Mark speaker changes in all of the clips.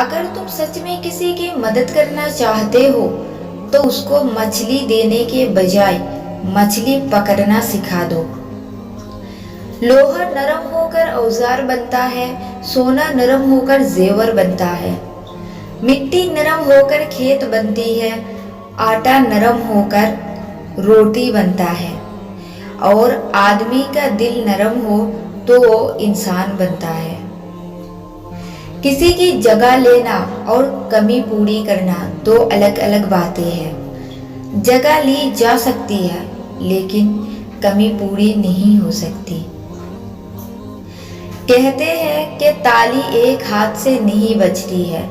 Speaker 1: अगर तुम सच में किसी की मदद करना चाहते हो तो उसको मछली देने के बजाय मछली पकड़ना सिखा दो। लोहा नरम होकर औजार बनता है, सोना नरम होकर जेवर बनता है। मिट्टी नरम होकर खेत बनती है, आटा नरम होकर रोटी बनता है। और आदमी का दिल नरम हो तो वो इंसान बनता है। किसी की जगह लेना और कमी पूरी करना दो अलग अलग बातें हैं। जगह ली जा सकती है लेकिन कमी पूरी नहीं हो सकती। कहते हैं कि ताली एक हाथ से नहीं बजती है,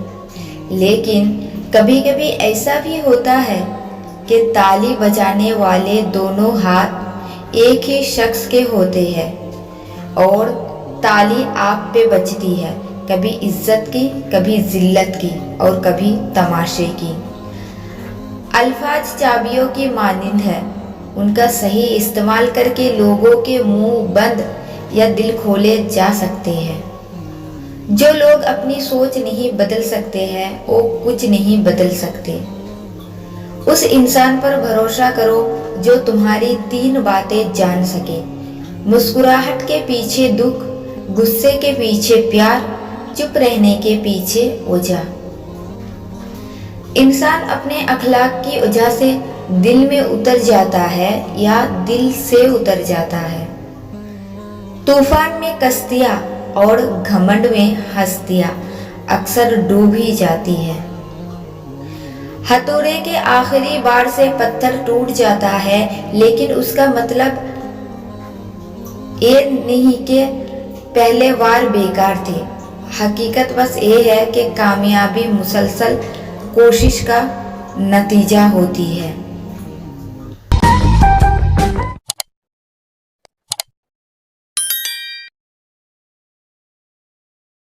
Speaker 1: लेकिन कभी कभी ऐसा भी होता है कि ताली बजाने वाले दोनों हाथ एक ही शख्स के होते हैं और ताली आप पे बजती है, कभी इज्जत की, कभी जिल्लत की और कभी तमाशे की। अल्फाज चाबियों की मानिंद है, उनका सही इस्तेमाल करके लोगों के मुंह बंद या दिल खोले जा सकते हैं। जो लोग अपनी सोच नहीं बदल सकते हैं वो कुछ नहीं बदल सकते। उस इंसान पर भरोसा करो जो तुम्हारी 3 बातें जान सके। मुस्कुराहट के पीछे दुख, गुस्से के पीछे प्यार, चुप रहने के पीछे वजह। इंसान अपने अखलाक की वजह से दिल में उतर जाता है या दिल से उतर जाता है। तूफान में कश्तियां और घमंड में हस्तियां अक्सर डूब ही जाती है। हथौड़े के आखिरी बार से पत्थर टूट जाता है, लेकिन उसका मतलब ये नहीं कि पहले वार बेकार थे। हकीकत बस ये है कि कामयाबी मुसलसल कोशिश का नतीजा होती है।